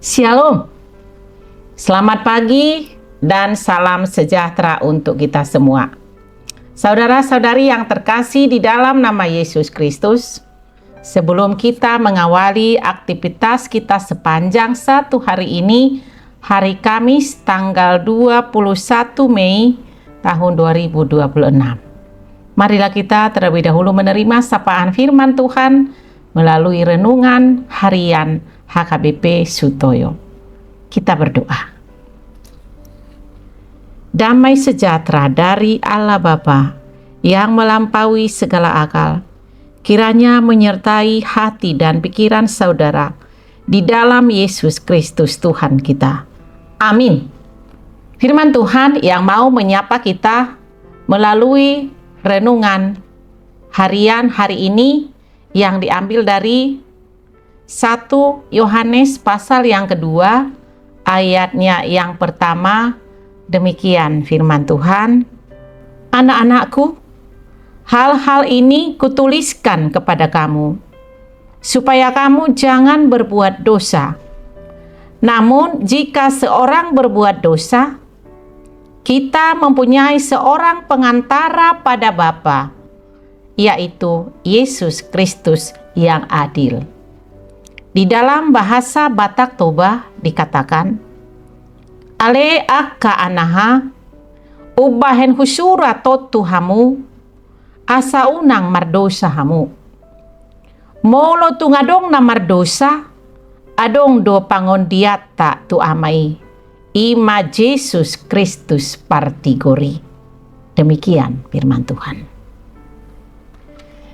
Shalom, selamat pagi dan salam sejahtera untuk kita semua. Saudara-saudari yang terkasih di dalam nama Yesus Kristus, sebelum kita mengawali aktivitas kita sepanjang satu hari ini, hari Kamis tanggal 21 Mei tahun 2026. Marilah kita terlebih dahulu menerima sapaan firman Tuhan melalui renungan harian HKBP Sutoyo. Kita berdoa. Damai sejahtera dari Allah Bapa yang melampaui segala akal, kiranya menyertai hati dan pikiran saudara di dalam Yesus Kristus Tuhan kita. Amin. Firman Tuhan yang mau menyapa kita melalui renungan harian hari ini yang diambil dari 1 Yohanes pasal yang kedua, ayatnya yang pertama, demikian firman Tuhan. Anak-anakku, hal-hal ini kutuliskan kepada kamu, supaya kamu jangan berbuat dosa. Namun jika seorang berbuat dosa, kita mempunyai seorang pengantara pada Bapa, yaitu Yesus Kristus yang adil. Di dalam bahasa Batak Toba dikatakan, Ale akka anaha, ubahen husura totu hamu, asa unang mardosa hamu. Molo tungadong na mardosa, adong do pangondiata tu amai, ima Yesus Kristus partigori. Demikian firman Tuhan.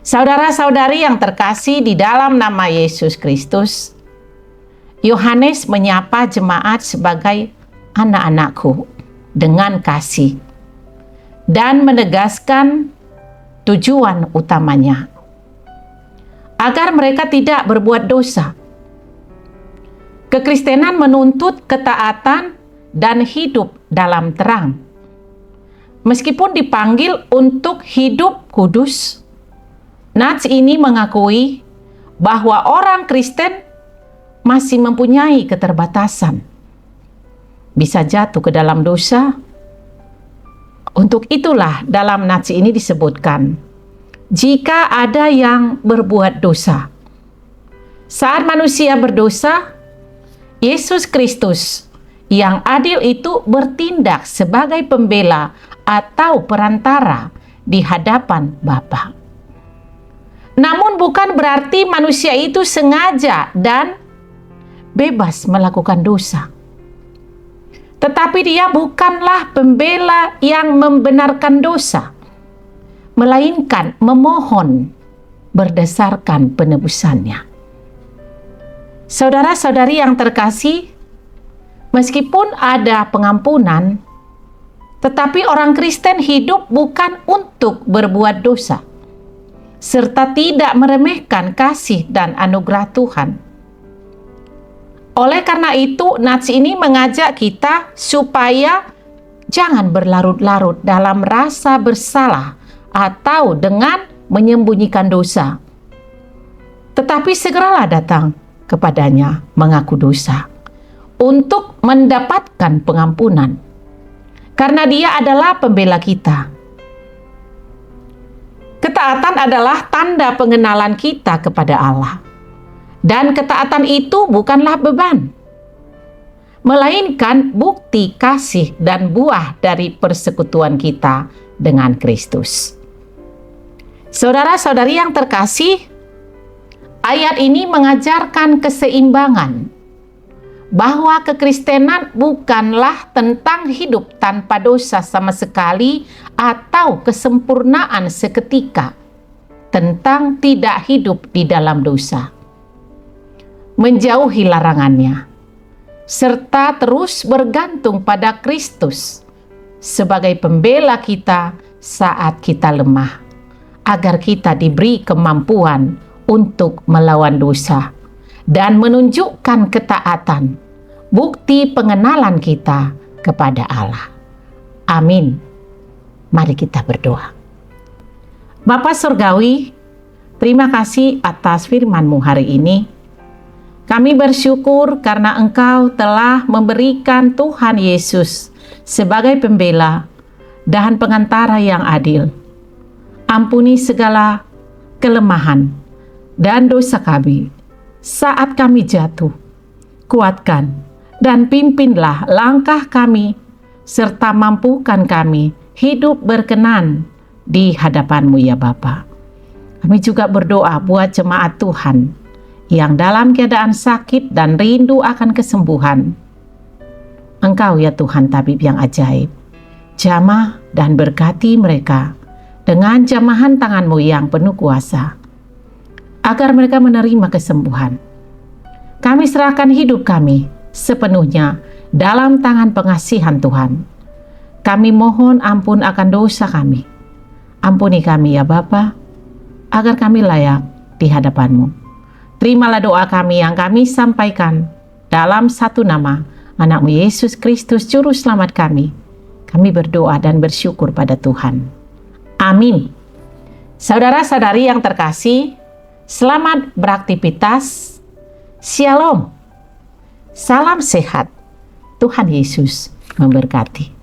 Saudara-saudari yang terkasih di dalam nama Yesus Kristus, Yohanes menyapa jemaat sebagai anak-anakku dengan kasih dan menegaskan tujuan utamanya agar mereka tidak berbuat dosa. Kekristenan menuntut ketaatan dan hidup dalam terang. Meskipun dipanggil untuk hidup kudus, Nats ini mengakui bahwa orang Kristen masih mempunyai keterbatasan, bisa jatuh ke dalam dosa. Untuk itulah dalam Nats ini disebutkan, jika ada yang berbuat dosa. Saat manusia berdosa, Yesus Kristus yang adil itu bertindak sebagai pembela atau perantara di hadapan Bapa. Namun bukan berarti manusia itu sengaja dan bebas melakukan dosa. Tetapi dia bukanlah pembela yang membenarkan dosa, melainkan memohon berdasarkan penebusannya. Saudara-saudari yang terkasih, meskipun ada pengampunan, tetapi orang Kristen hidup bukan untuk berbuat dosa, serta tidak meremehkan kasih dan anugerah Tuhan. Oleh karena itu, Nats ini mengajak kita supaya jangan berlarut-larut dalam rasa bersalah atau dengan menyembunyikan dosa. Tetapi segeralah datang kepadanya mengaku dosa untuk mendapatkan pengampunan, karena dia adalah pembela kita. Ketaatan adalah tanda pengenalan kita kepada Allah. Dan ketaatan itu bukanlah beban, melainkan bukti kasih dan buah dari persekutuan kita dengan Kristus. Saudara-saudari yang terkasih, ayat ini mengajarkan keseimbangan, bahwa kekristenan bukanlah tentang hidup tanpa dosa sama sekali atau kesempurnaan seketika, tentang tidak hidup di dalam dosa, menjauhi larangannya, serta terus bergantung pada Kristus sebagai pembela kita saat kita lemah, agar kita diberi kemampuan untuk melawan dosa dan menunjukkan ketaatan, bukti pengenalan kita kepada Allah. Amin. Mari kita berdoa. Bapa Surgawi, terima kasih atas firman-Mu hari ini. Kami bersyukur karena Engkau telah memberikan Tuhan Yesus sebagai pembela dan pengantara yang adil. Ampuni segala kelemahan dan dosa kami saat kami jatuh. Kuatkan dan pimpinlah langkah kami, serta mampukan kami hidup berkenan di hadapan-Mu ya Bapa. Kami juga berdoa buat jemaat Tuhan yang dalam keadaan sakit dan rindu akan kesembuhan. Engkau ya Tuhan tabib yang ajaib, jamah dan berkati mereka dengan jamahan tangan-Mu yang penuh kuasa, agar mereka menerima kesembuhan. Kami serahkan hidup kami sepenuhnya dalam tangan pengasihan Tuhan. Kami mohon ampun akan dosa kami. Ampuni kami ya Bapa, agar kami layak di hadapan-Mu. Terimalah doa kami yang kami sampaikan dalam satu nama anak-Mu Yesus Kristus Juru Selamat kami. Kami berdoa dan bersyukur pada Tuhan. Amin. Saudara-saudari yang terkasih, selamat beraktivitas. Shalom. Salam sehat. Tuhan Yesus memberkati.